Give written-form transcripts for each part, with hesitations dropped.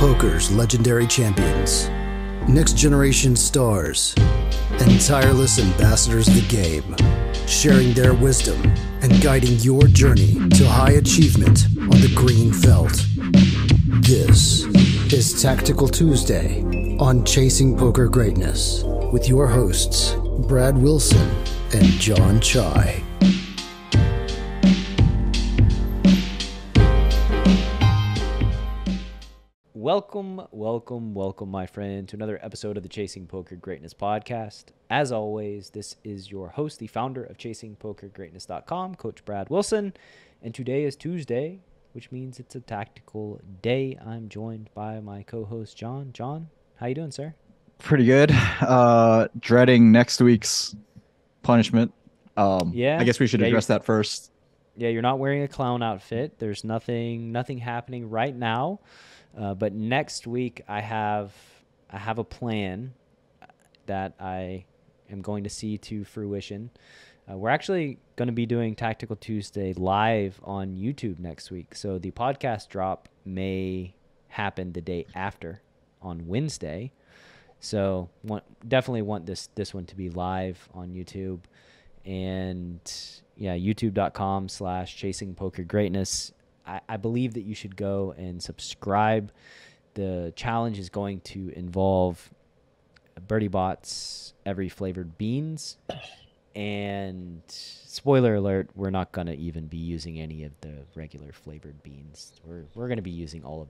poker's legendary champions, next generation stars, and tireless ambassadors of the game, sharing their wisdom and guiding your journey to high achievement on the green felt. This is Tactical Tuesday on Chasing Poker Greatness with your hosts, Brad Wilson and Jon Chai. Welcome, my friend, to another episode of the Chasing Poker Greatness podcast. As always, this is your host, the founder of ChasingPokerGreatness.com, Coach Brad Wilson, and today is Tuesday, which means it's a tactical day. I'm joined by my co-host, Jon. Jon, how you doing, sir? Pretty good. Dreading next week's punishment. Yeah, I guess we should address that first. Yeah, you're not wearing a clown outfit. There's nothing happening right now. But next week I have a plan that I am going to see to fruition. We're actually going to be doing Tactical Tuesday live on YouTube next week. So the podcast drop may happen the day after on Wednesday. So definitely want this one to be live on YouTube. And yeah, youtube.com/chasingpokergreatness. I believe that you should go and subscribe. The challenge is going to involve Birdie Bot's every flavored beans. And spoiler alert, we're not going to even be using any of the regular flavored beans. We're going to be using all of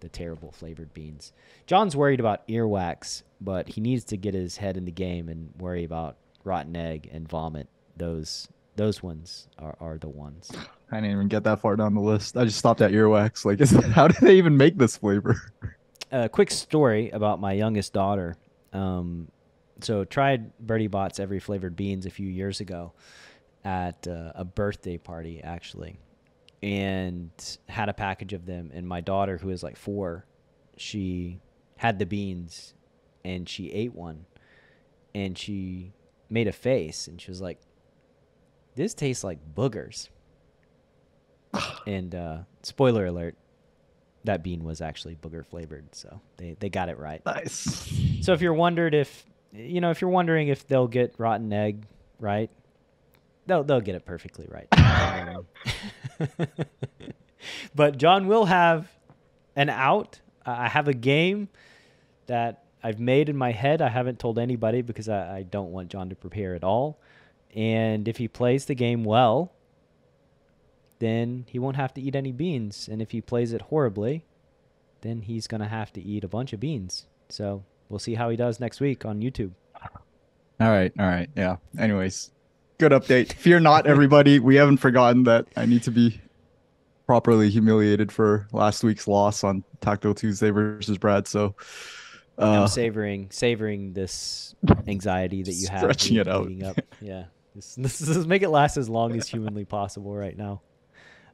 the terrible flavored beans. Jon's worried about earwax, but he needs to get his head in the game and worry about rotten egg and vomit. Those ones are the ones. I didn't even get that far down the list. I just stopped at earwax. Like, how do they even make this flavor? A quick story about my youngest daughter. So tried Birdie Bot's every flavored beans a few years ago at a birthday party, actually, and had a package of them. And my daughter, who is like 4, she had the beans and she ate one and she made a face and she was like, "This tastes like boogers." And spoiler alert, that bean was actually booger flavored, so they got it right. Nice. So if you're wondering if they'll get rotten egg right, they'll get it perfectly right. But Jon will have an out. I have a game that I've made in my head. I haven't told anybody because I don't want Jon to prepare at all. And if he plays the game well, then he won't have to eat any beans. And if he plays it horribly, then he's going to have to eat a bunch of beans. So we'll see how he does next week on YouTube. All right. Yeah. Anyways, good update. Fear not, everybody. We haven't forgotten that I need to be properly humiliated for last week's loss on Tactical Tuesday versus Brad. So I'm savoring this anxiety that you have. Stretching it out. Up. Yeah. This is make it last as long as humanly possible right now.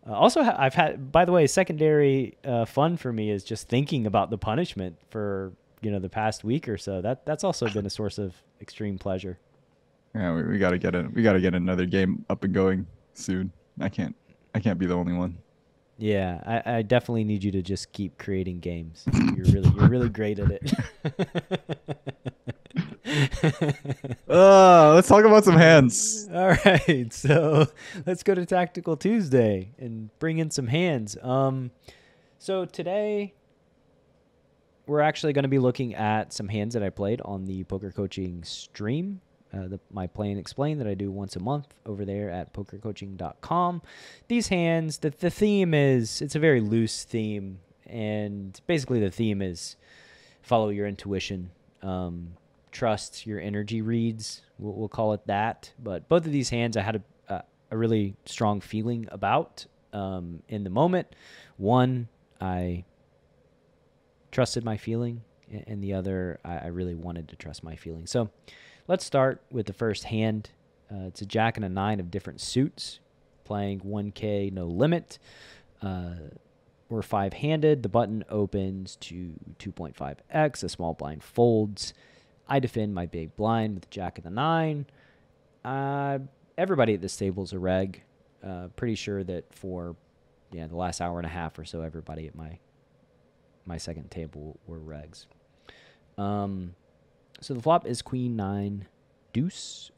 Also, I've had, by the way, secondary fun for me is just thinking about the punishment for the past week or so. That's also been a source of extreme pleasure. Yeah, we gotta get it. We gotta get another game up and going soon. I can't be the only one. Yeah, I definitely need you to just keep creating games. You're really great at it. Let's talk about some hands. All right, so let's go to Tactical Tuesday and bring in some hands. So today we're actually going to be looking at some hands that I played on the poker coaching stream, my Play and Explain that I do once a month over there at pokercoaching.com. These hands, the theme is, it's a very loose theme, and basically the theme is follow your intuition, trust your energy reads, we'll call it that. But both of these hands I had a really strong feeling about in the moment. One, I trusted my feeling, and the other, I really wanted to trust my feeling. So let's start with the first hand. It's a jack and a 9 of different suits, playing 1K no limit. We're 5-handed. The button opens to 2.5x. A small blind folds. I defend my big blind with jack and the 9. Everybody at this table is a reg. Pretty sure that for the last hour and a half or so, everybody at my my second table were regs. So the flop is queen 9 deuce,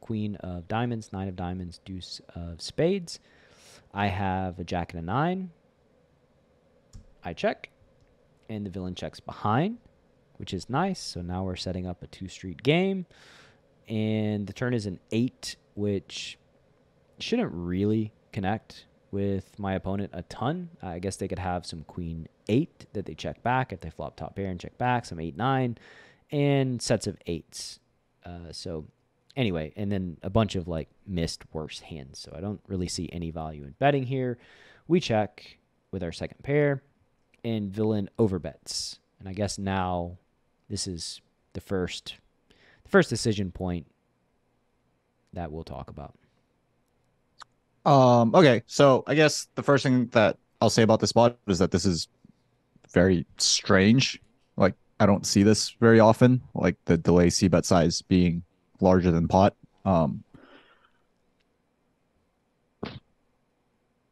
queen of diamonds, 9 of diamonds, deuce of spades. I have a jack and a 9. I check, and the villain checks behind, which is nice. So now we're setting up a 2-street game, and the turn is an 8, which shouldn't really connect with my opponent a ton. I guess they could have some queen 8 that they check back if they flop top pair and check back, some 8, 9, and sets of 8s. So anyway, and then a bunch of like missed worse hands. So I don't really see any value in betting here. We check with our second pair, and villain overbets. And I guess now this is the first decision point that we'll talk about. Okay, so I guess the first thing that I'll say about this spot is that this is very strange. Like, I don't see this very often, like the delay c-bet size being larger than pot.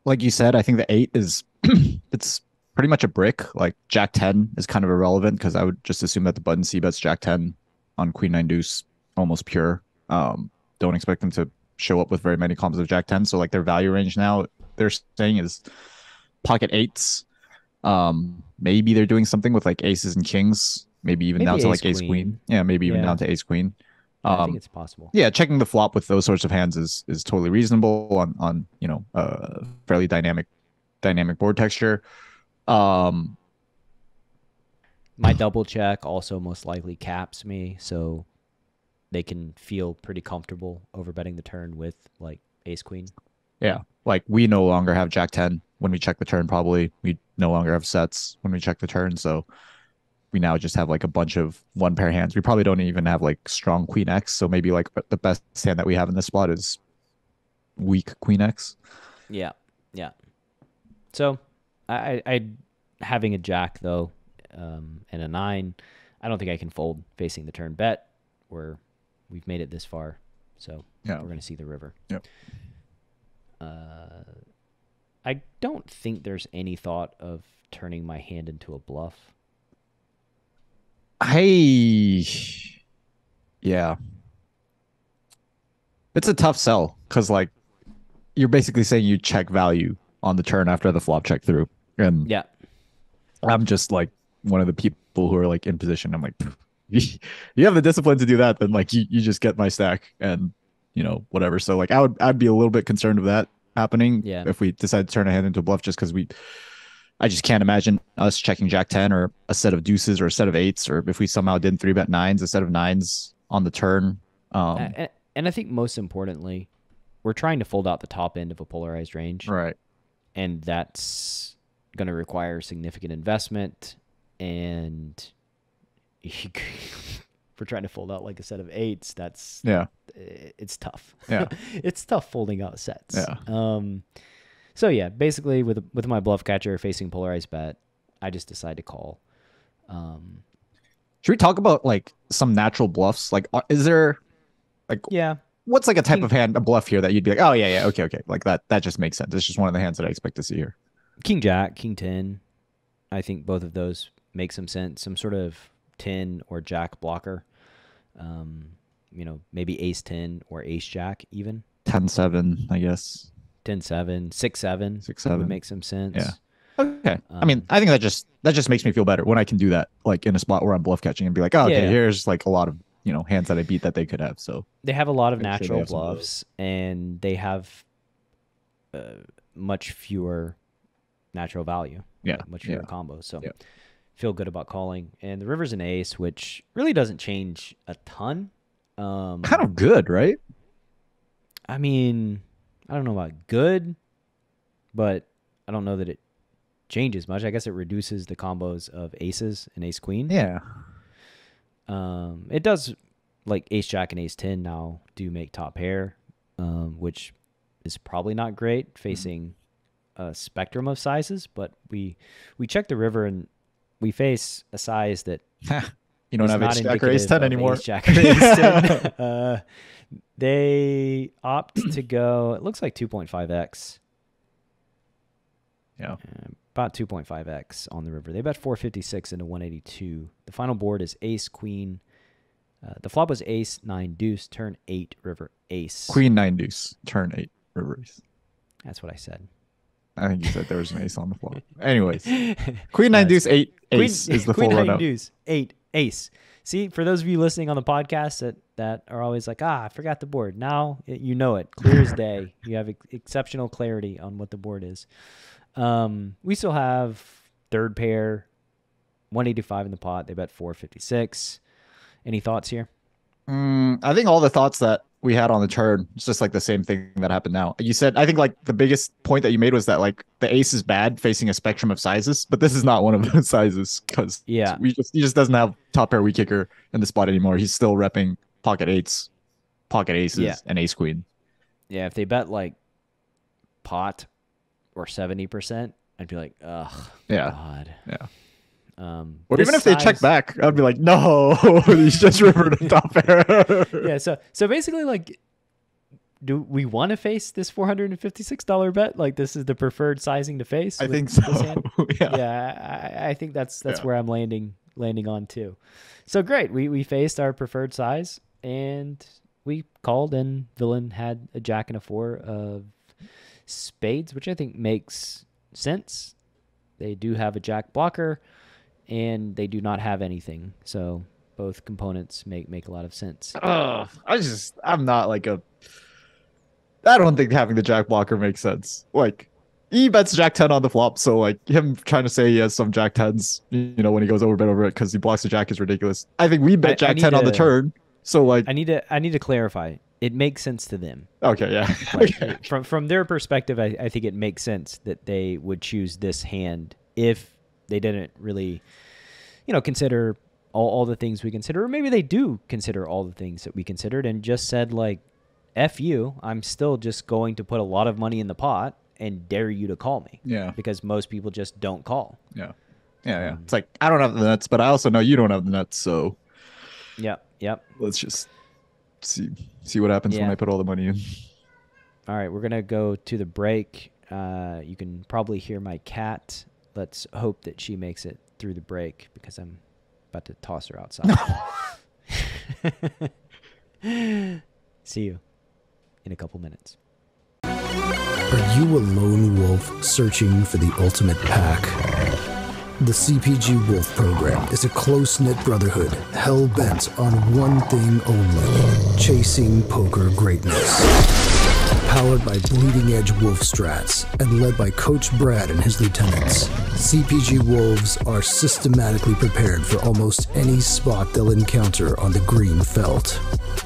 Like you said, I think the 8 is it's pretty much a brick. Like jack 10 is kind of irrelevant because I would just assume that the button c-bets jack 10 on queen 9 deuce almost pure. Don't expect them to show up with very many combos of jack 10. So like their value range now they're saying is pocket 8s. Maybe they're doing something with like aces and kings, maybe even down to like ace queen. Yeah, maybe even down to ace queen. I think it's possible. Yeah, checking the flop with those sorts of hands is totally reasonable on fairly dynamic board texture. My double check also most likely caps me, so they can feel pretty comfortable overbetting the turn with like ace queen. Yeah, like we no longer have jack 10 when we check the turn. Probably we no longer have sets when we check the turn, so we now just have like a bunch of one pair hands. We probably don't even have like strong queen X, so maybe like the best hand that we have in this spot is weak queen X. Yeah. So I having a jack though, and a 9, I don't think I can fold facing the turn bet. We've made it this far, so we're gonna see the river. Yep. I don't think there's any thought of turning my hand into a bluff. Yeah. It's a tough sell because like you're basically saying you check value on the turn after the flop check through. And yeah, I'm just like one of the people who are like in position. I'm like, you have the discipline to do that, then like you just get my stack and whatever. So like I'd be a little bit concerned of that happening if we decide to turn a hand into a bluff, just because I just can't imagine us checking jack 10 or a set of deuces or a set of 8s, or if we somehow didn't 3-bet 9s, a set of 9s on the turn. And I think most importantly, we're trying to fold out the top end of a polarized range. Right. And that's going to require significant investment. And if we're trying to fold out like a set of 8s, it's tough. Yeah. It's tough folding out sets. Yeah. So yeah, basically with my bluff catcher facing polarized bet, I just decide to call. Should we talk about like some natural bluffs? Like, is there like what's like a type of hand, a bluff here that you'd be like, oh yeah, okay, like that just makes sense. It's just one of the hands that I expect to see here. King Jack, King 10. I think both of those make some sense. Some sort of 10 or Jack blocker. Maybe Ace 10 or Ace Jack even. 10-7, I guess. 10-7, 6-7. 6-7 would make some sense. Yeah. Okay. I mean, I think that just makes me feel better when I can do that, like in a spot where I'm bluff catching and be like, oh, okay, here's like a lot of hands that I beat that they could have. So they have a lot of natural bluffs, and they have much fewer natural value. Yeah. Much fewer combos. So feel good about calling. And the river's an ace, which really doesn't change a ton. Kind of good, right? I mean, I don't know about good, but I don't know that it changes much. I guess it reduces the combos of aces and ace queen. Yeah. It does, like ace jack and ace 10 now do make top pair, which is probably not great facing a spectrum of sizes, but we check the river and we face a size that you don't have ace jack or ace 10 anymore. Ace jack or ace 10. They opt to go, it looks like 2.5x. Yeah. about 2.5x on the river. They bet 456 into 182. The final board is ace, queen. The flop was ace, 9, deuce, turn 8, river, ace. Queen 9 deuce, turn 8, river ace. That's what I said. I think you said there was an ace on the flop. Anyways, queen 9 deuce, 8, ace is the full queen run 9 out. deuce, 8, ace. See, for those of you listening on the podcast that are always like, I forgot the board. Now you know it, clear as day. You have exceptional clarity on what the board is. We still have third pair, 185 in the pot. They bet 456. Any thoughts here? I think all the thoughts that we had on the turn, it's just like the same thing that happened now. You said, I think like the biggest point that you made was that like the ace is bad facing a spectrum of sizes, but this is not one of those sizes because he just doesn't have top pair weak kicker in the spot anymore. He's still repping pocket eights, pocket aces, and ace queen. Yeah, if they bet like pot or 70%, I'd be like, ugh, God. Yeah. Or even if they check back, I'd be like, no, he's just rivered a top pair. Yeah, so basically, like, do we want to face this $456 bet? Like, this is the preferred sizing to face? I think so. Yeah, I think that's where I'm landing on too. So great, we faced our preferred size, and we called, and villain had a jack and a 4 of spades, which I think makes sense. They do have a jack blocker, and they do not have anything. So both components make a lot of sense. I'm not like I don't think having the jack blocker makes sense. Like, he bets jack 10 on the flop, so like him trying to say he has some jack 10s, you know, when he goes over bet over it because he blocks the jack is ridiculous. I think we bet jack 10 on the turn, so like I need to clarify. It makes sense to them. Okay, yeah. Okay. From their perspective, I think it makes sense that they would choose this hand if they didn't really, consider all the things we consider, or maybe they do consider all the things that we considered and just said like, F you, I'm still just going to put a lot of money in the pot and dare you to call me. Yeah. Because most people just don't call. Yeah. Yeah. It's like, I don't have the nuts, but I also know you don't have the nuts, so. Yep. Let's just see what happens when I put all the money in. All right, we're going to go to the break. You can probably hear my cat. Let's hope that she makes it through the break because I'm about to toss her outside. See you in a couple minutes. Are you a lone wolf searching for the ultimate pack? The CPG Wolf program is a close-knit brotherhood hell-bent on one thing only: chasing poker greatness. Powered by bleeding-edge wolf strats and led by Coach Brad and his lieutenants, CPG Wolves are systematically prepared for almost any spot they'll encounter on the green felt.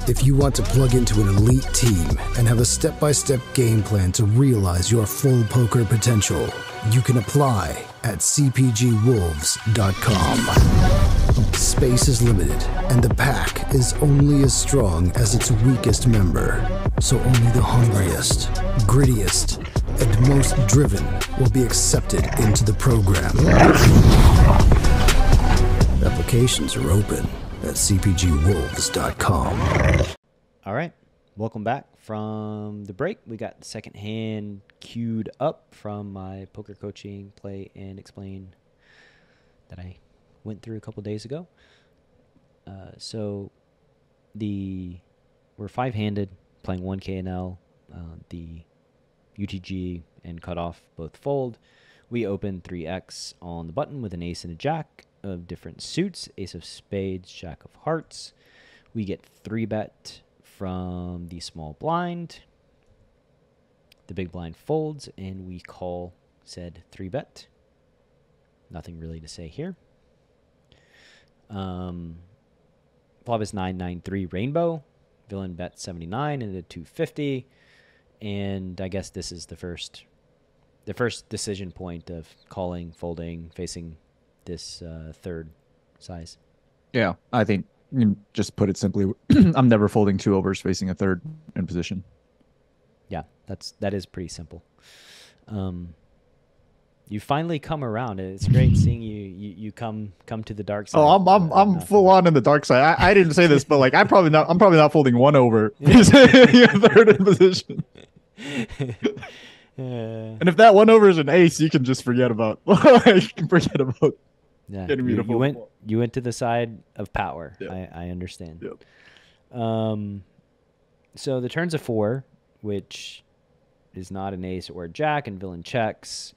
If you want to plug into an elite team and have a step-by-step game plan to realize your full poker potential, you can apply at cpgwolves.com. Space is limited, and the pack is only as strong as its weakest member. So only the hungriest, grittiest, and most driven will be accepted into the program. Applications are open at cpgwolves.com. All right. Welcome back from the break. We got the second hand queued up from my poker coaching, play, and explain that I went through a couple days ago. So we're five-handed, playing 1K and L. The UTG and cutoff both fold. We open 3x on the button with an ace and a jack of different suits, ace of spades, jack of hearts. We get 3-bet from the small blind. The big blind folds, and we call said 3-bet. Nothing really to say here. Flop is 993 rainbow. Villain bet 79 and a 250. And I guess this is the first decision point of calling, folding, facing this third size. Yeah, I think you just put it simply, I'm never folding 2 overs facing a third in position. Yeah, that is pretty simple. You finally come around. It's great seeing you come to the dark side. Oh, I'm full on in the dark side. I didn't say this, but like I'm probably not folding 1 over. Third in position. And if that one over is an ace, you can just forget about forget about Yeah, getting me to fold. you went to the side of power. Yep. I understand. Yep. So the turn's a 4, which is not an ace or a jack, and villain checks.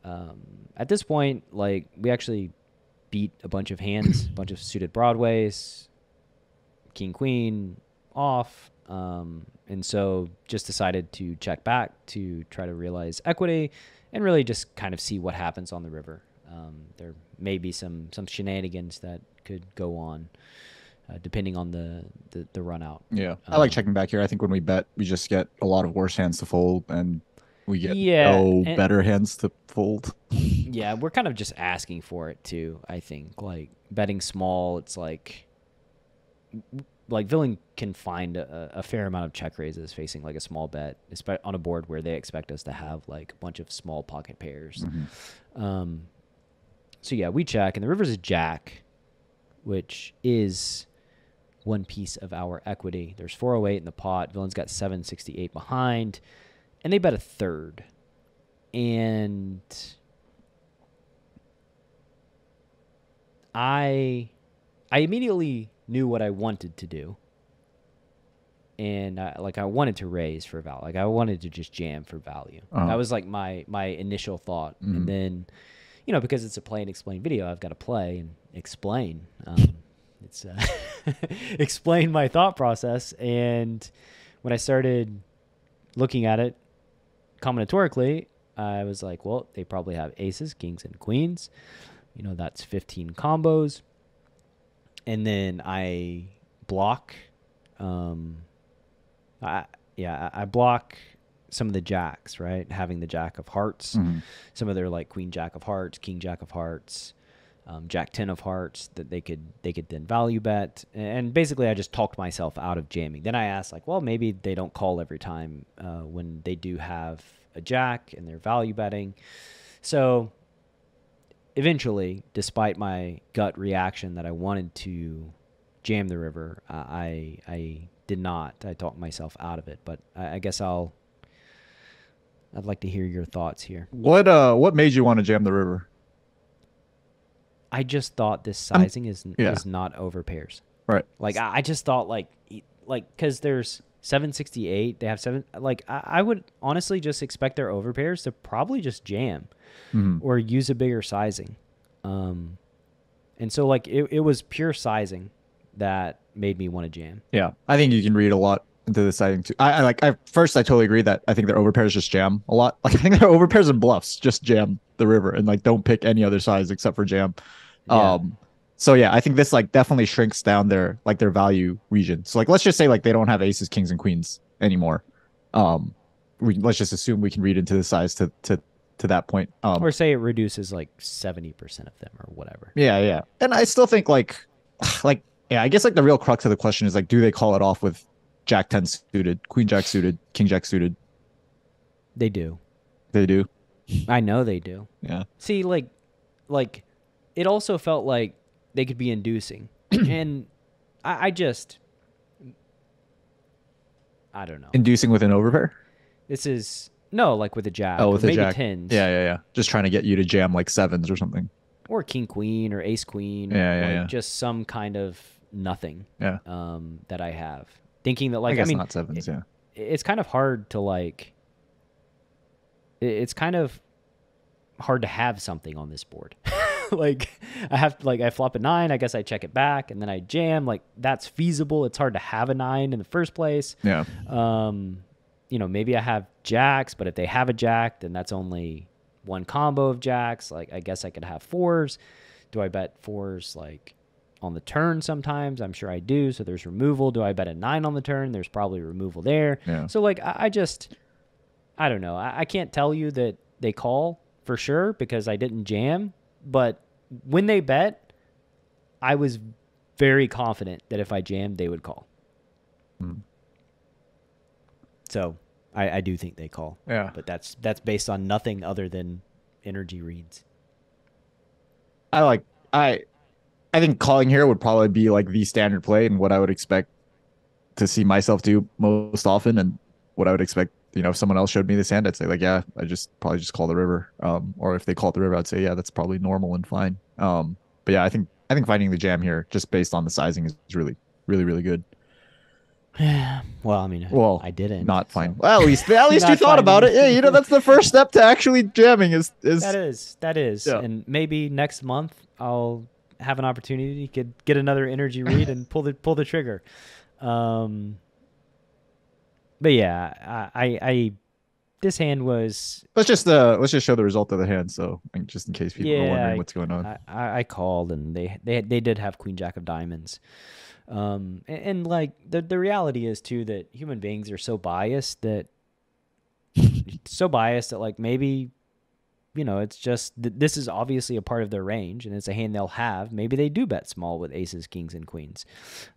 At this point, like, we actually beat a bunch of hands, a bunch of suited broadways, king queen off, and so just decided to check back to try to realize equity and really just kind of see what happens on the river. There may be some shenanigans that could go on depending on the run out. Yeah, I like checking back here. I think when we bet, we just get a lot of worse hands to fold, and we get no better hands to fold. Yeah, we're kind of just asking for it too, I think. Like, betting small, it's like villain can find a fair amount of check raises facing like a small bet, especially on a board where they expect us to have like a bunch of small pocket pairs. So yeah, we check, and the river's a jack, which is one piece of our equity. There's 408 in the pot. Villain's got 768 behind, and they bet a third. And I immediately knew what I wanted to do. And I wanted to raise for value. Like, I wanted to just jam for value. That was like my initial thought. And then, because it's a play and explain video, I've got to play and explain. It's explain my thought process. And when I started looking at it combinatorically, I was like, well, they probably have aces, kings, and queens. That's 15 combos. And then I block. I block some of the jacks, right? Having the jack of hearts, some of their like queen jack of hearts, king jack of hearts, jack 10 of hearts that they could then value bet. And basically I just talked myself out of jamming. Then I asked, like, well, maybe they don't call every time when they do have a jack and they're value betting. So eventually, despite my gut reaction that I wanted to jam the river, I did not. I talked myself out of it. But I guess I'd like to hear your thoughts here. What made you want to jam the river? I just thought this sizing is not over pairs. Right. Like, I just thought like because there's 768, they have 7. Like, I would honestly just expect their over pairs to probably just jam or use a bigger sizing. And so like it was pure sizing that made me want to jam. Yeah, I think you can read a lot into the sizing too. I totally agree that I think their overpairs just jam a lot. Like, I think their overpairs and bluffs just jam the river and like don't pick any other size except for jam. Yeah. So yeah, I think this like definitely shrinks down their value region. So like, let's just say like they don't have aces, kings, and queens anymore. Let's just assume we can read into the size to that point. Or say it reduces like 70% of them or whatever. Yeah. And I still think I guess like the real crux of the question is like, do they call it off with jack 10 suited, queen jack suited, king jack suited? They do. They do. I know they do. Yeah. See, like it also felt like they could be inducing. And I don't know. Inducing with an overpair? This is like with a jack. Oh, with a maybe jack. Tens. Yeah. Just trying to get you to jam like sevens or something. Or king queen or ace queen. Yeah. Just some kind of nothing. Yeah. That I have. Thinking that like I mean not sevens, yeah. It's kind of hard to like it's kind of hard to have something on this board. Like I flop a 9, I guess I check it back and then I jam. Like, that's feasible. It's hard to have a 9 in the first place. Yeah. Maybe I have jacks, but if they have a jack, then that's only one combo of jacks. Like, I guess I could have 4s. Do I bet 4s like on the turn sometimes? I'm sure I do. So there's removal. Do I bet a 9 on the turn? There's probably removal there. Yeah. So like I don't know. I can't tell you that they call for sure because I didn't jam. But when they bet, I was very confident that if I jammed, they would call. So I do think they call. Yeah. But that's based on nothing other than energy reads. I think calling here would probably be like the standard play and what I would expect to see myself do most often and what I would expect if someone else showed me this hand, I'd say like, yeah, probably just call the river. Or if they called the river, I'd say, yeah, that's probably normal and fine. But yeah, I think finding the jam here, just based on the sizing, is really, really, really good. Well, I mean, Well, I didn't. not fine. So. Well, at least you thought about it. Yeah, that's the first step to actually jamming is That is. Yeah. And maybe next month I'll have an opportunity to get another energy read and pull the trigger. But yeah, I this hand was. let's just show the result of the hand, so just in case people are wondering what's going on. I called and they did have Queen Jack of Diamonds. And like the reality is too that human beings are so biased that like maybe, it's just this is obviously a part of their range and it's a hand they'll have. Maybe they do bet small with aces, kings, and queens.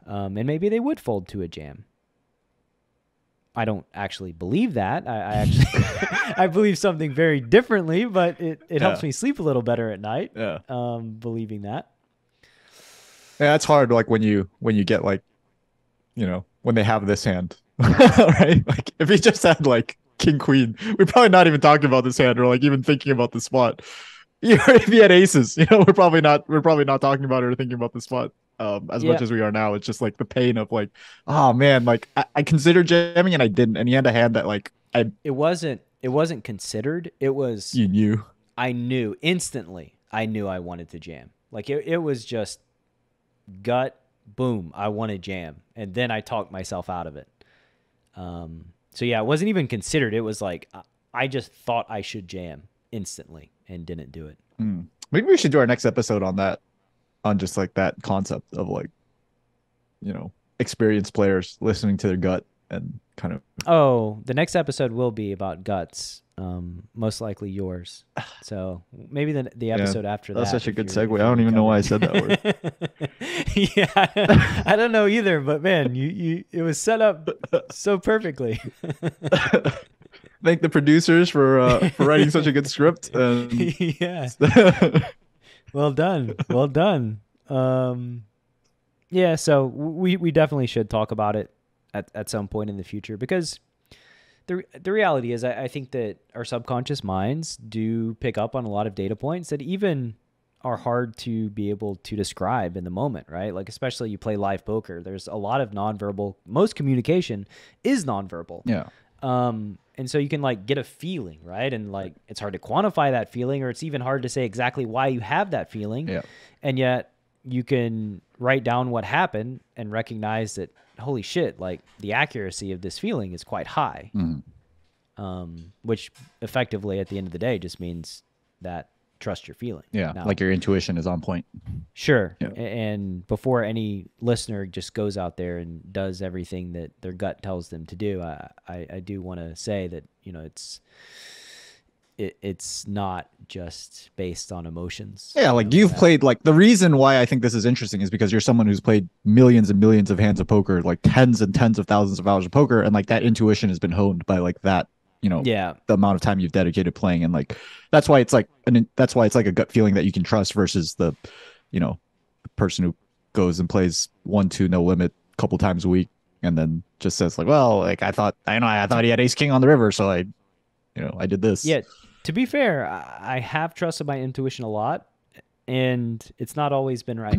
And maybe they would fold to a jam. I don't actually believe that. I actually I believe something very differently, but it helps me sleep a little better at night. Yeah. Believing that. Yeah, it's hard. Like when you get like, when they have this hand, right? Like if he just had like king queen, we're probably not even talking about this hand or like even thinking about the spot. If he had aces, we're probably not talking about it or thinking about the spot as much as we are now. It's just like the pain of like, oh man, like I considered jamming and I didn't, and he had a hand that like it wasn't considered. It was you knew. I knew instantly. I knew I wanted to jam. Like it was just gut, boom, I want to jam. And then I talked myself out of it. So yeah, it wasn't even considered. It was like, I just thought I should jam instantly and didn't do it. Maybe we should do our next episode on that, on just like that concept of like, experienced players listening to their gut and kind of. Oh, the next episode will be about guts. Most likely yours. So maybe the episode after that. That's such a good segue. I don't even know why I said that word. Yeah, I don't know either. But man, you it was set up so perfectly. Thank the producers for writing such a good script. Yeah. Well done. Well done. Yeah. So we definitely should talk about it at some point in the future, because the reality is I think that our subconscious minds do pick up on a lot of data points that even are hard to be able to describe in the moment, right? Like, especially you play live poker, there's a lot of nonverbal. Most communication is nonverbal. Yeah. And so you can like get a feeling, right? And like, it's hard to quantify that feeling, or it's even hard to say exactly why you have that feeling. Yeah. And yet you can write down what happened and recognize that, holy shit, like the accuracy of this feeling is quite high. Which effectively at the end of the day just means that trust your feeling. Yeah. Now, like your intuition is on point. Sure. Yeah. And before any listener just goes out there and does everything that their gut tells them to do, I do want to say that, it's not just based on emotions. Yeah, like you've played, like the reason why I think this is interesting is because you're someone who's played millions and millions of hands of poker, like tens and tens of thousands of hours of poker, and like that intuition has been honed by like that, the amount of time you've dedicated playing, and like that's why it's like a gut feeling that you can trust versus the person who goes and plays 1-2 no limit a couple times a week and then just says like, well, like I thought he had ace king on the river, so I did this. Yeah. To be fair, I have trusted my intuition a lot, and it's not always been right.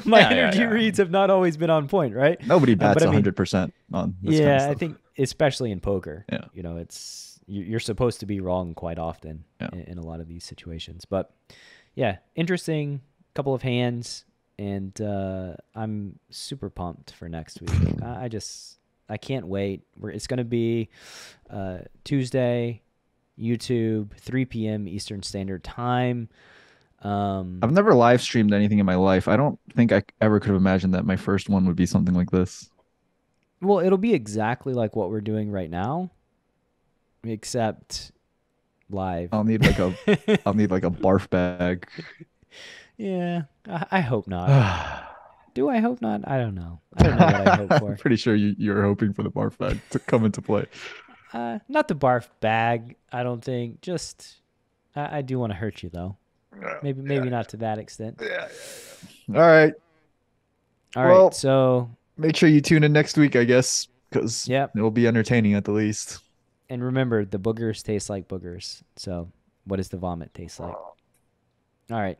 My energy reads have not always been on point, right? Nobody bats 100% on this kind of stuff. I think especially in poker, Yeah. It's you're supposed to be wrong quite often in a lot of these situations. But yeah, interesting couple of hands, and I'm super pumped for next week. I can't wait. It's going to be Tuesday, YouTube, 3 p.m. Eastern Standard Time. I've never live streamed anything in my life. I don't think I ever could have imagined that my first one would be something like this. Well, it'll be exactly like what we're doing right now, except live. I'll need like a barf bag. Yeah, I hope not. Do I hope not? I don't know. I don't know what I hope for. I'm pretty sure you're hoping for the barf bag to come into play. Not the barf bag, I don't think. Just, I do want to hurt you though. Maybe not to that extent. Yeah. All right. Well, so make sure you tune in next week, I guess, because Yep. it'll be entertaining at the least. And remember, the boogers taste like boogers. So what does the vomit taste like? All right.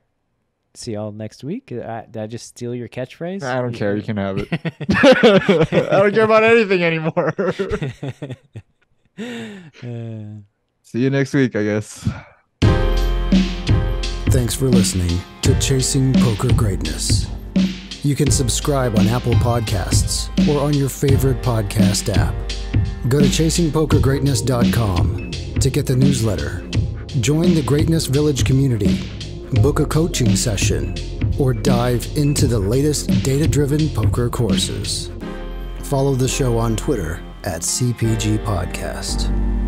See y'all next week. Did I just steal your catchphrase? I don't care. You can have it. I don't care about anything anymore. See you next week, I guess. Thanks for listening to Chasing Poker Greatness. You can subscribe on Apple Podcasts or on your favorite podcast app. Go to chasingpokergreatness.com to get the newsletter. Join the Greatness Village community, book a coaching session, or dive into the latest data-driven poker courses. Follow the show on Twitter @CPG Podcast.